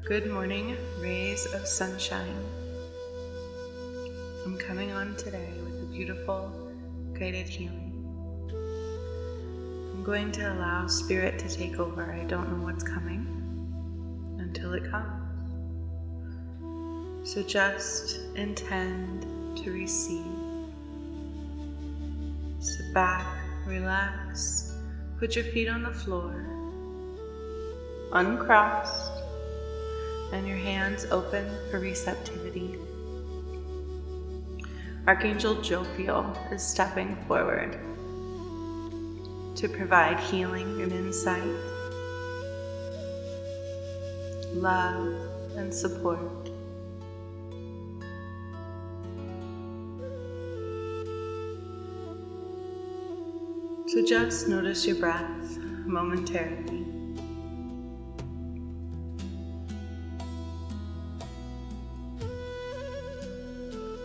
Good morning, rays of sunshine. I'm coming on today with a beautiful guided healing. I'm going to allow Spirit to take over. I don't know what's coming until it comes. So just intend to receive. Sit back, relax, put your feet on the floor, uncrossed, and your hands open for receptivity. Archangel Jophial is stepping forward to provide healing and insight, love and support. So just notice your breath momentarily.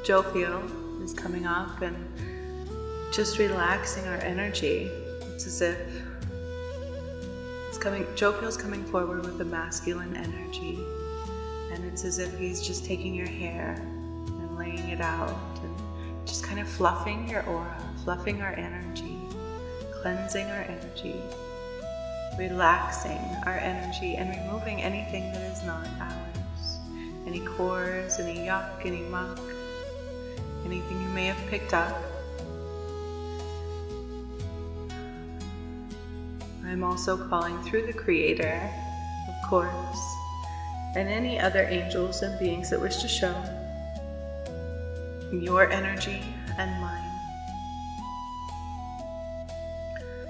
Jophial is coming up and just relaxing our energy. It's as if Jophial's coming forward with the masculine energy, and it's as if he's just taking your hair and laying it out and just kind of fluffing your aura, fluffing our energy, cleansing our energy, relaxing our energy, and removing anything that is not ours. Any cords, any yuck, any muck, anything you may have picked up. I'm also calling through the Creator, of course, and any other angels and beings that wish to show your energy and mine.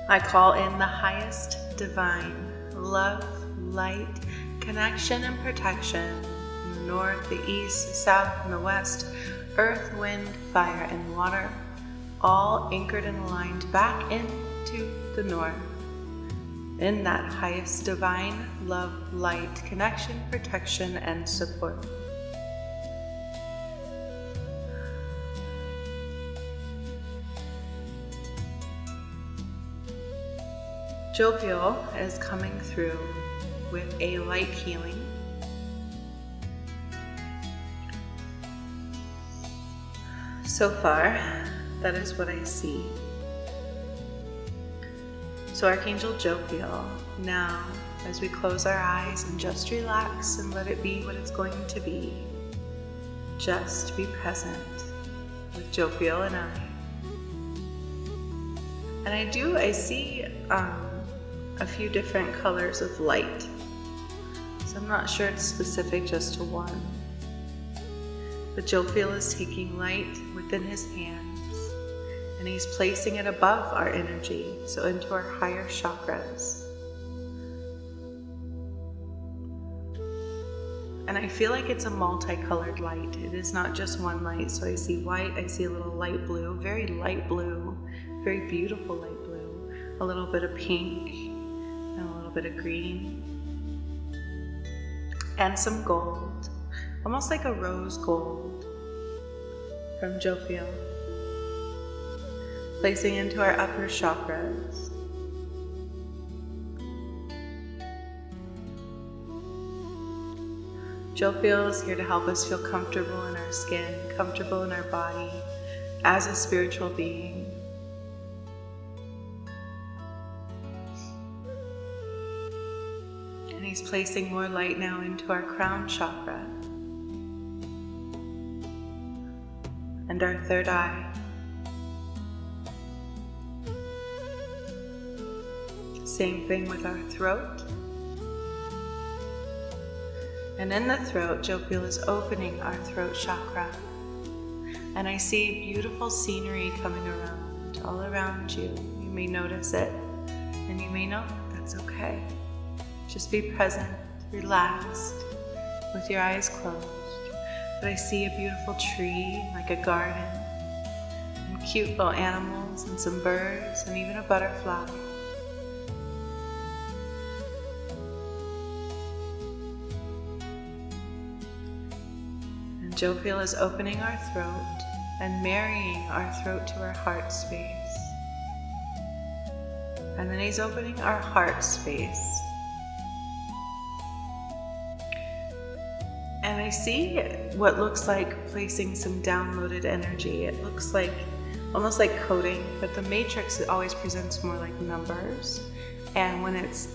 I call in the highest divine love, light, connection, and protection in the north, the east, the south, and the west, earth, wind, fire, and water, all anchored and aligned back into the north, in that highest divine love, light, connection, protection, and support. Jophial is coming through with a light healing. So far, that is what I see. So Archangel Jophial, now as we close our eyes and just relax and let it be what it's going to be, just be present with Jophial and I. And I see a few different colors of light. So I'm not sure it's specific just to one. But Jophial is taking light within his hands and he's placing it above our energy, so into our higher chakras. And I feel like it's a multicolored light. It is not just one light. So I see white, I see a little light blue, very light blue, very beautiful light blue, a little bit of pink, and a little bit of green, and some gold, almost like a rose gold from Jophial, placing into our upper chakras. Jophial is here to help us feel comfortable in our skin, comfortable in our body, as a spiritual being. And he's placing more light now into our crown chakra and our third eye. Same thing with our throat. And in the throat, Jophial is opening our throat chakra. And I see beautiful scenery coming around, all around you. You may notice it, and you may not. That's okay. Just be present, relaxed, with your eyes closed. But I see a beautiful tree, like a garden, and cute little animals, and some birds, and even a butterfly. Jophial is opening our throat and marrying our throat to our heart space. And then he's opening our heart space And I see what looks like placing some downloaded energy. It looks like almost like coding, but the matrix always presents more like numbers. And when it's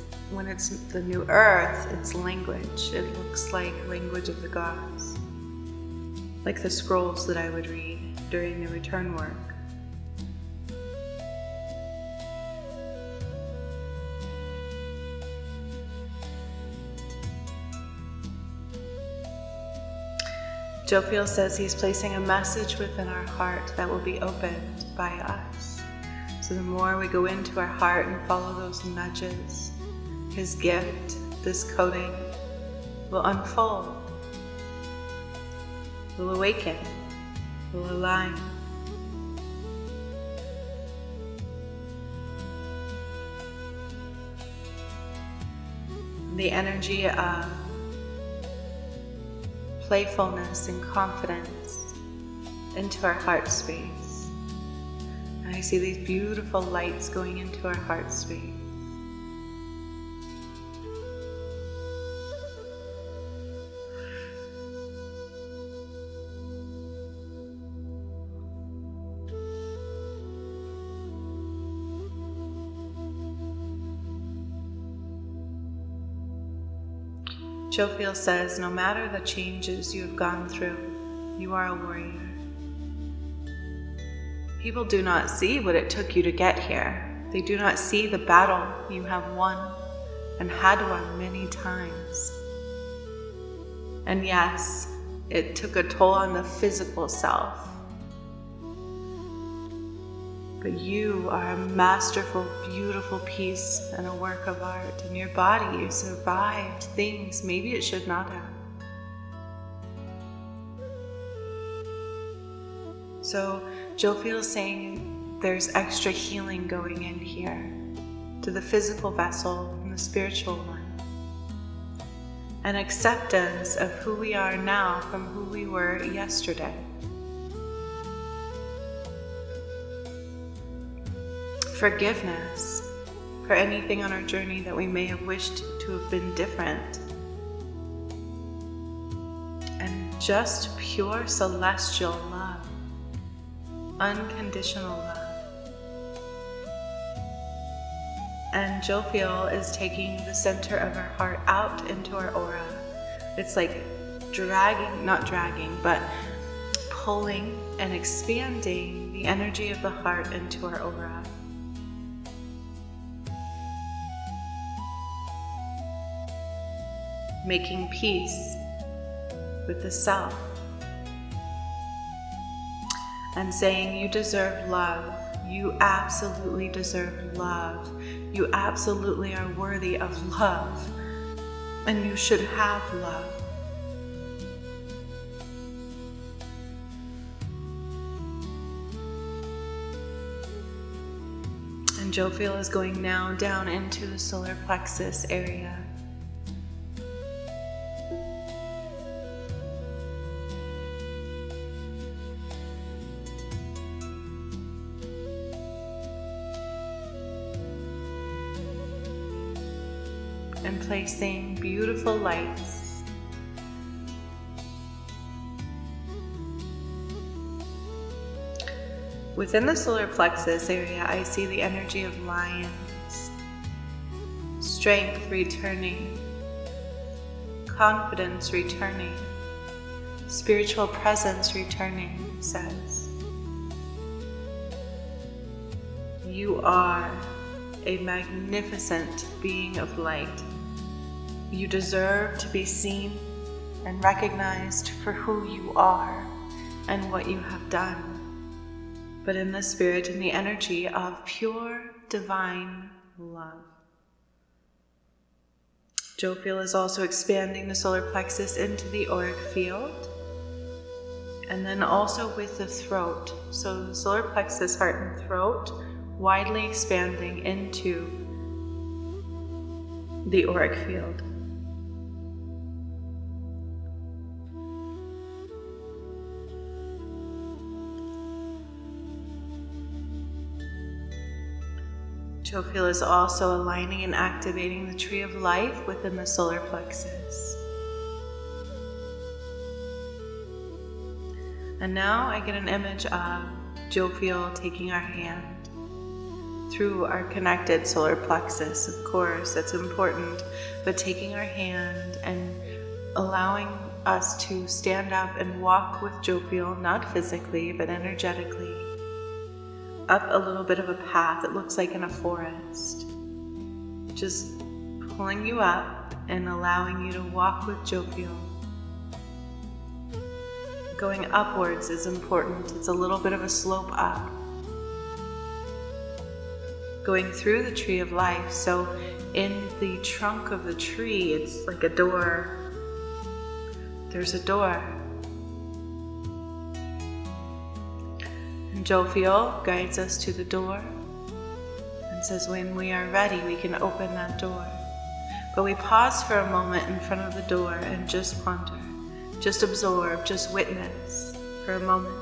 the new earth, it's language. It looks like language of the gods, like the scrolls that I would read during the return work. Jophial says he's placing a message within our heart that will be opened by us. So the more we go into our heart and follow those nudges, his gift, this coding, will unfold, will awaken, will align. The energy of playfulness and confidence into our heart space. And I see these beautiful lights going into our heart space. Jophial says, no matter the changes you have gone through, you are a warrior. People do not see what it took you to get here. They do not see the battle you have won and had won many times. And yes, it took a toll on the physical self. But you are a masterful, beautiful piece and a work of art. In your body, you survived things maybe it should not have. So Jophial is saying there's extra healing going in here to the physical vessel and the spiritual one. An acceptance of who we are now from who we were yesterday. Forgiveness for anything on our journey that we may have wished to have been different. And just pure celestial love, unconditional love. And Jophial is taking the center of our heart out into our aura. It's like but pulling and expanding the energy of the heart into our aura. Making peace with the self and saying, you deserve love. You absolutely deserve love. You absolutely are worthy of love, and you should have love. And Jophial is going now down into the solar plexus area. And placing beautiful lights within the solar plexus area. I see the energy of lions, strength returning, confidence returning, spiritual presence returning. It says, you are a magnificent being of light. You deserve to be seen and recognized for who you are and what you have done, but in the spirit and the energy of pure divine love. Jophial is also expanding the solar plexus into the auric field, and then also with the throat. So the solar plexus, heart and throat, widely expanding into the auric field. Jophial is also aligning and activating the tree of life within the solar plexus. And now I get an image of Jophial taking our hand through our connected solar plexus. Of course, that's important, but taking our hand and allowing us to stand up and walk with Jophial, not physically, but energetically, up a little bit of a path. It looks like in a forest. Just pulling you up and allowing you to walk with Jophial. Going upwards is important. It's a little bit of a slope up. Going through the tree of life. So in the trunk of the tree, it's like a door. There's a door. And Jophial guides us to the door and says when we are ready, we can open that door. But we pause for a moment in front of the door and just ponder, just absorb, just witness for a moment.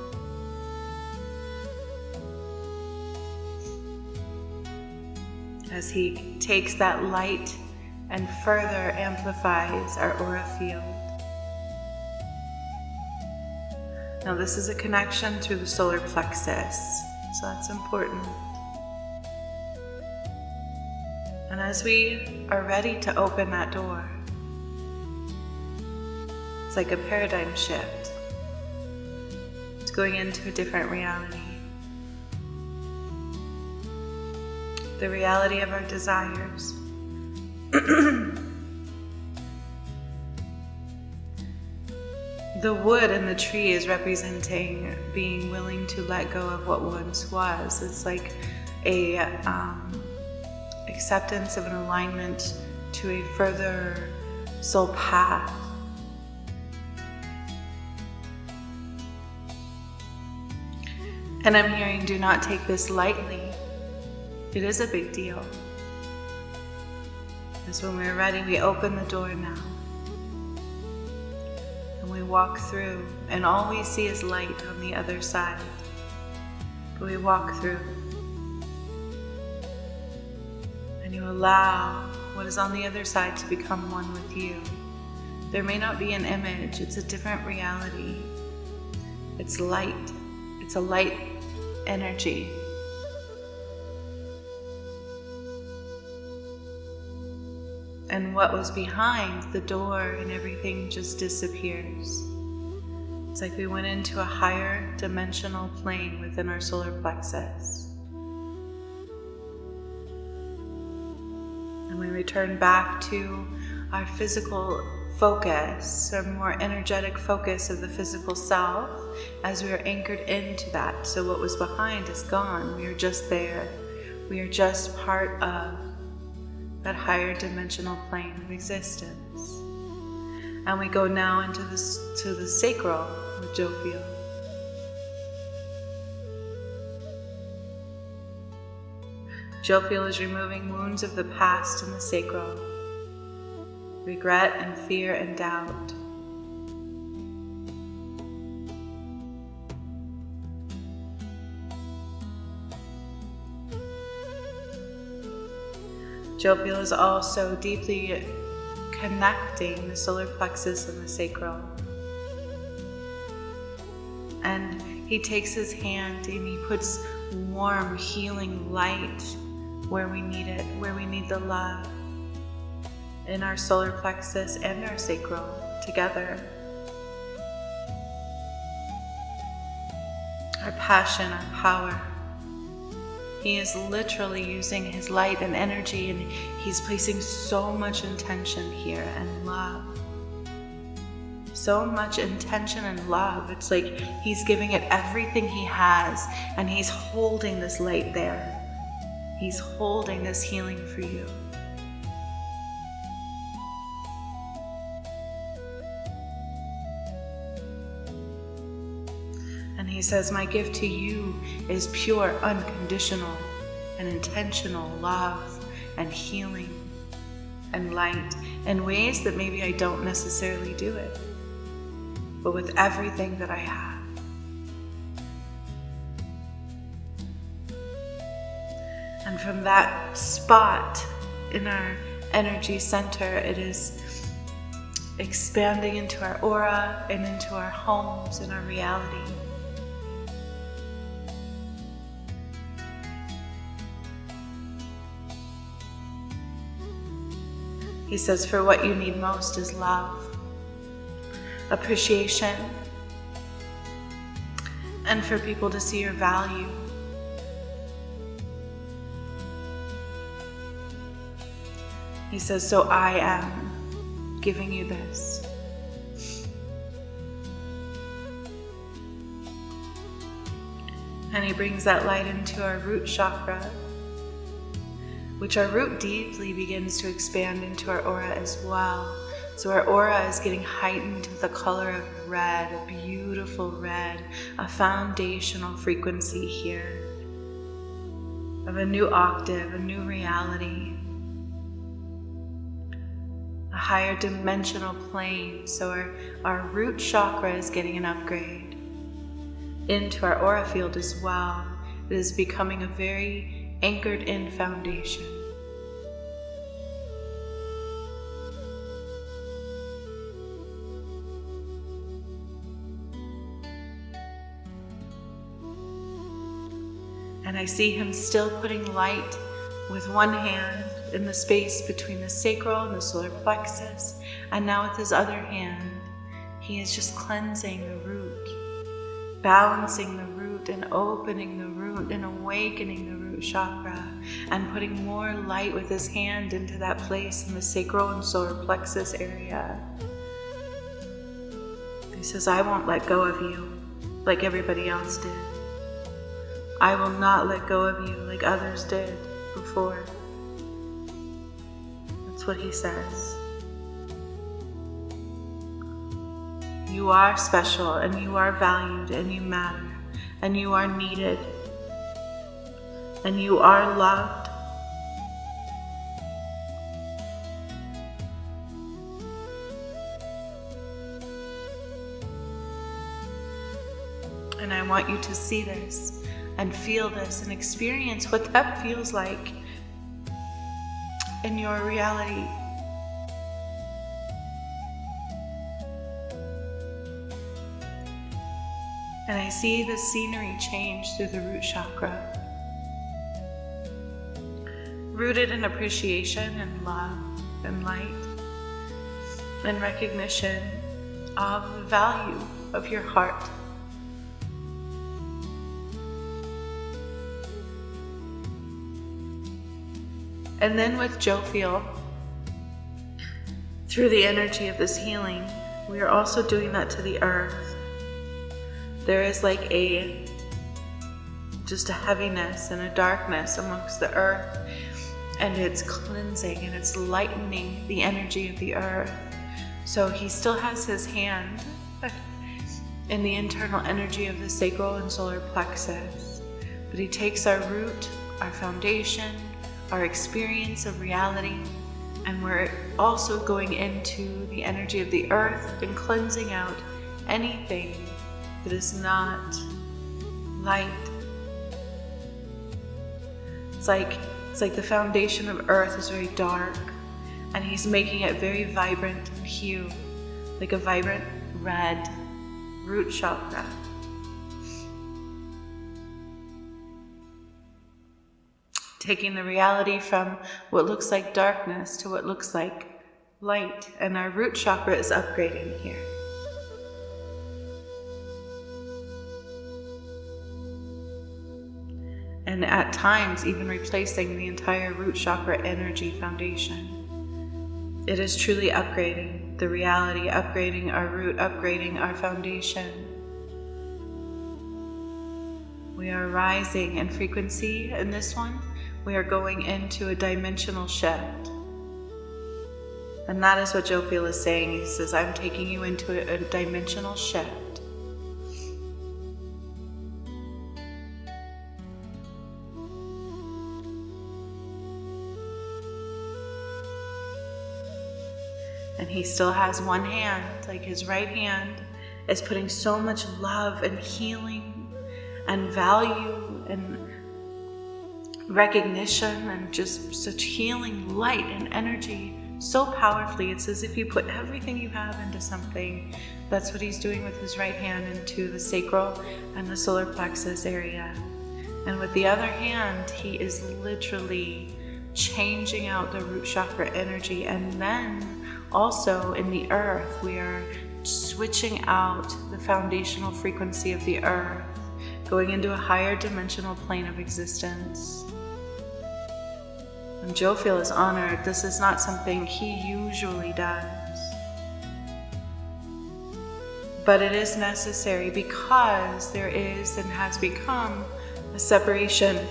As he takes that light and further amplifies our aura field. Now this is a connection through the solar plexus, so that's important. And as we are ready to open that door, it's like a paradigm shift. It's going into a different reality. The reality of our desires. The wood in the tree is representing being willing to let go of what once was. It's like a acceptance of an alignment to a further soul path. And I'm hearing, do not take this lightly. It is a big deal. Because when we're ready, we open the door now. And we walk through, and all we see is light on the other side. But we walk through. And you allow what is on the other side to become one with you. There may not be an image, it's a different reality. It's light. It's a light energy. And what was behind the door and everything just disappears. It's like we went into a higher dimensional plane within our solar plexus. And we return back to our physical focus, a more energetic focus of the physical self as we are anchored into that. So what was behind is gone. We are just there. We are just part of that higher dimensional plane of existence. And we go now into to the sacral with Jophial. Jophial is removing wounds of the past in the sacral, regret and fear and doubt. Jophial is also deeply connecting the solar plexus and the sacral. And he takes his hand and he puts warm, healing light where we need it, where we need the love, in our solar plexus and our sacral together. Our passion, our power. He is literally using his light and energy, and he's placing so much intention here and love. So much intention and love. It's like he's giving it everything he has, and he's holding this light there. He's holding this healing for you. And he says, my gift to you is pure, unconditional, and intentional love and healing and light in ways that maybe I don't necessarily do it, but with everything that I have. And from that spot in our energy center, it is expanding into our aura and into our homes and our reality. He says, for what you need most is love, appreciation, and for people to see your value. He says, so I am giving you this. And he brings that light into our root chakra, which our root deeply begins to expand into our aura as well. So our aura is getting heightened with the color of red, a beautiful red, a foundational frequency here of a new octave, a new reality, a higher dimensional plane. So our root chakra is getting an upgrade into our aura field as well. It is becoming a very anchored in foundation. And I see him still putting light with one hand in the space between the sacral and the solar plexus. And now with his other hand, he is just cleansing the root, balancing the root and opening the root and awakening the root chakra and putting more light with his hand into that place in the sacral and solar plexus area. He says, I won't let go of you like everybody else did. I will not let go of you like others did before. That's what he says. You are special, and you are valued, and you matter, and you are needed, and you are loved. And I want you to see this and feel this and experience what that feels like in your reality. And I see the scenery change through the root chakra, rooted in appreciation and love and light and recognition of the value of your heart. And then with jophial, through the energy of this healing, we are also doing that to the earth. There is like just a heaviness and a darkness amongst the earth, and it's cleansing and it's lightening the energy of the earth. So he still has his hand in the internal energy of the sacral and solar plexus, but he takes our root, our foundation, our experience of reality, and we're also going into the energy of the earth and cleansing out anything that is not light. It's like the foundation of earth is very dark, and he's making it very vibrant in hue, like a vibrant red root chakra. Taking the reality from what looks like darkness to what looks like light, and our root chakra is upgrading here. And at times even replacing the entire root chakra energy foundation. It is truly upgrading the reality, upgrading our root, upgrading our foundation. We are rising in frequency in this one. We are going into a dimensional shift. And that is what Jophial is saying. He says, I'm taking you into a dimensional shift. And he still has one hand, like his right hand is putting so much love and healing and value and recognition and just such healing light and energy so powerfully. It's as if you put everything you have into something. That's what he's doing with his right hand into the sacral and the solar plexus area. And with the other hand, he is literally changing out the root chakra energy. And then also in the earth, we are switching out the foundational frequency of the earth, going into a higher dimensional plane of existence. And Jophial is honored. This is not something he usually does. But it is necessary because there is and has become a separation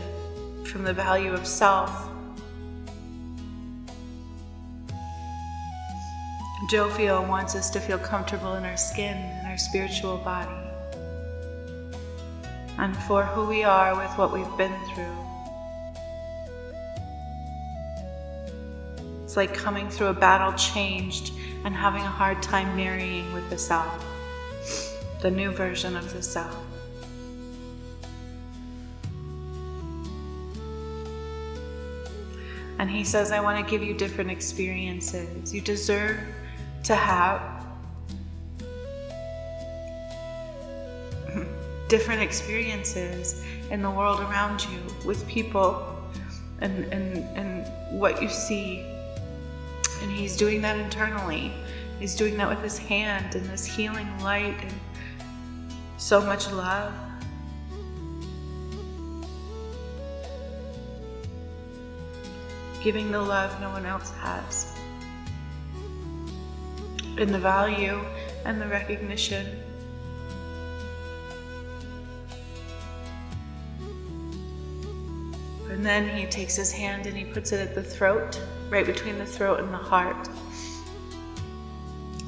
from the value of self. Jophial wants us to feel comfortable in our skin and our spiritual body, and for who we are with what we've been through. It's like coming through a battle changed and having a hard time marrying with the self, the new version of the self. And he says, I want to give you different experiences. You deserve to have different experiences in the world around you, with people and what you see. And he's doing that internally. He's doing that with his hand and this healing light and so much love. Giving the love no one else has. And the value and the recognition. And then he takes his hand and he puts it at the throat, right between the throat and the heart.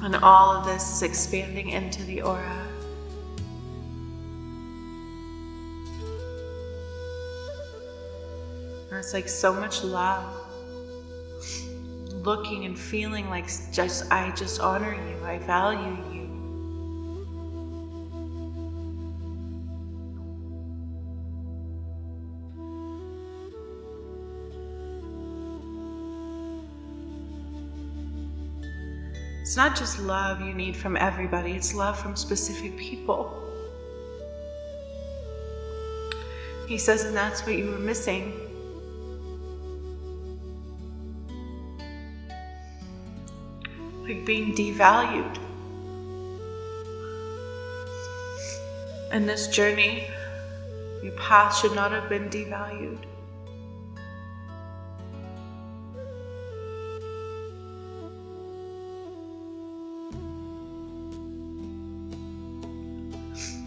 And all of this is expanding into the aura. And it's like so much love. Looking and feeling like I just honor you, I value you. It's not just love you need from everybody, it's love from specific people. He says, and that's what you were missing. Like being devalued. And this journey, your path should not have been devalued.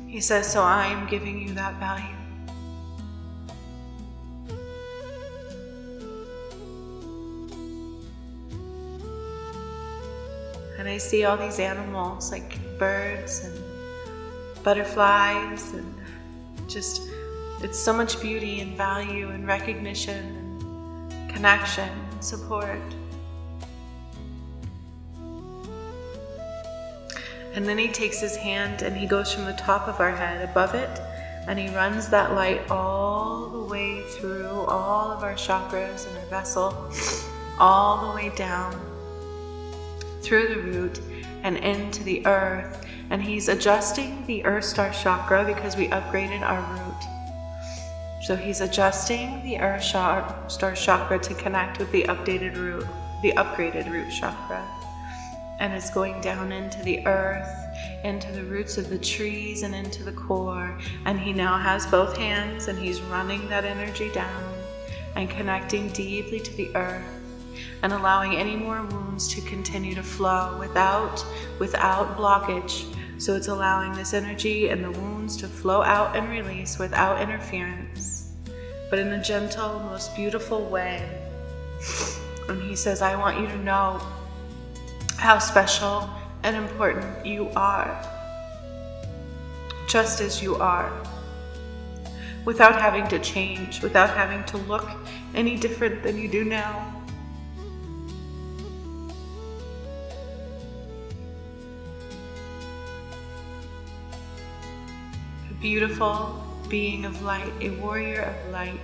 He says, so I am giving you that value. And I see all these animals like birds and butterflies and just, it's so much beauty and value and recognition and connection and support. And then he takes his hand and he goes from the top of our head above it, and he runs that light all the way through all of our chakras and our vessel, all the way down through the root and into the earth. And he's adjusting the Earth Star chakra because we upgraded our root. So he's adjusting the Earth Star chakra to connect with the updated root, the upgraded root chakra. And it's going down into the earth, into the roots of the trees and into the core. And he now has both hands and he's running that energy down and connecting deeply to the earth and allowing any more wounds to continue to flow without blockage. So it's allowing this energy and the wounds to flow out and release without interference, but in a gentle, most beautiful way. And he says, I want you to know how special and important you are, just as you are, without having to change, without having to look any different than you do now. A beautiful being of light, a warrior of light,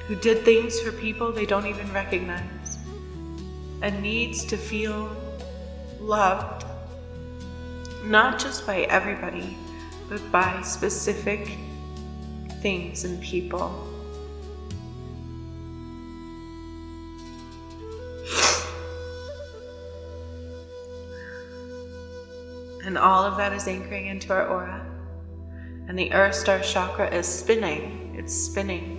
who did things for people they don't even recognize, and needs to feel loved, not just by everybody, but by specific things and people. And all of that is anchoring into our aura. And the Earth Star Chakra is spinning. It's spinning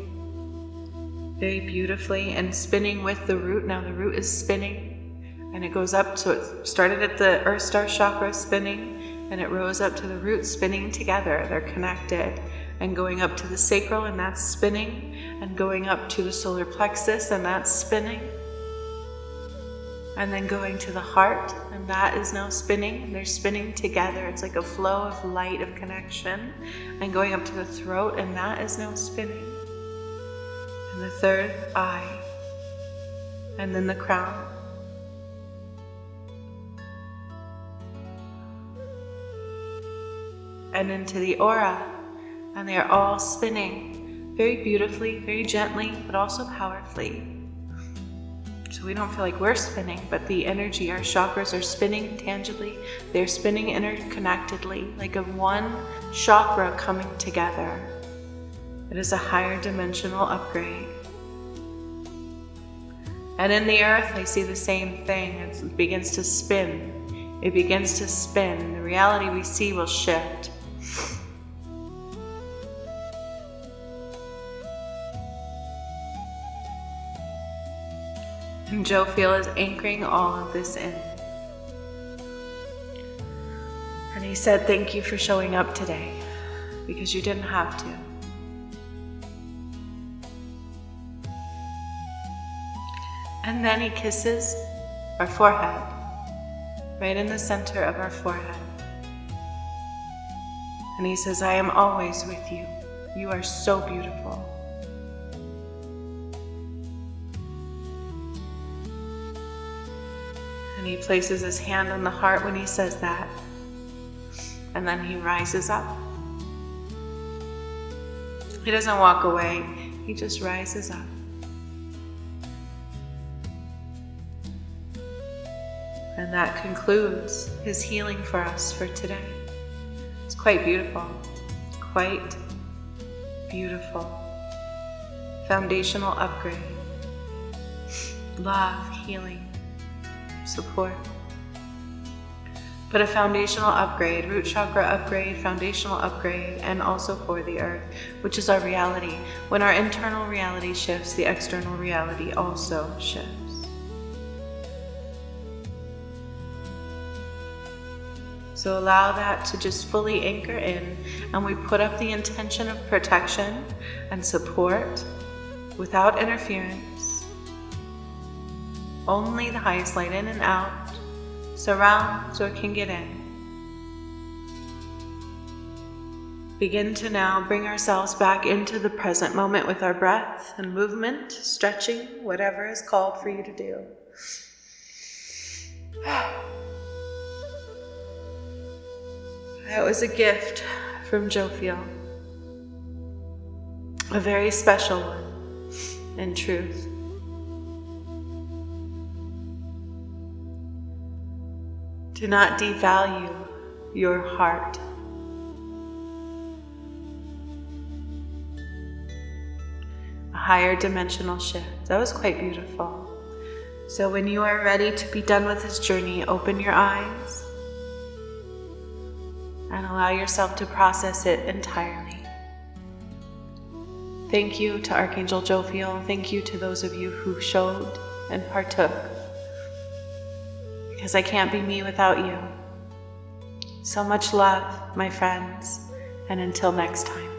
very beautifully and spinning with the root. Now the root is spinning and it goes up. So it started at the Earth Star Chakra spinning and it rose up to the root, spinning together. They're connected. And going up to the sacral, and that's spinning. And going up to the solar plexus, and that's spinning. And then going to the heart, and that is now spinning. And they're spinning together. It's like a flow of light, of connection. And going up to the throat, and that is now spinning. And the third eye. And then the crown. And into the aura. And they are all spinning very beautifully, very gently, but also powerfully. So we don't feel like we're spinning, but the energy, our chakras are spinning tangibly. They're spinning interconnectedly, like a one chakra coming together. It is a higher dimensional upgrade. And in the earth, I see the same thing. It begins to spin. It begins to spin. The reality we see will shift. And Jophial is anchoring all of this in. And he said, thank you for showing up today, because you didn't have to. And then he kisses our forehead, right in the center of our forehead. And he says, I am always with you. You are so beautiful. And he places his hand on the heart when he says that. And then he rises up. He doesn't walk away. He just rises up. And that concludes his healing for us for today. It's quite beautiful. Quite beautiful. Foundational upgrade. Love, healing, support. But a foundational upgrade, root chakra upgrade, foundational upgrade, and also for the earth, which is our reality. When our internal reality shifts, the external reality also shifts. So allow that to just fully anchor in, and we put up the intention of protection and support without interference. Only the highest light in and out, surrounds or can get in. Begin to now bring ourselves back into the present moment with our breath and movement, stretching, whatever is called for you to do. That was a gift from Jophial, a very special one, in truth. Do not devalue your heart. A higher dimensional shift. That was quite beautiful. So when you are ready to be done with this journey, open your eyes and allow yourself to process it entirely. Thank you to Archangel Jophial. Thank you to those of you who showed and partook. Because I can't be me without you. So much love, my friends, and until next time.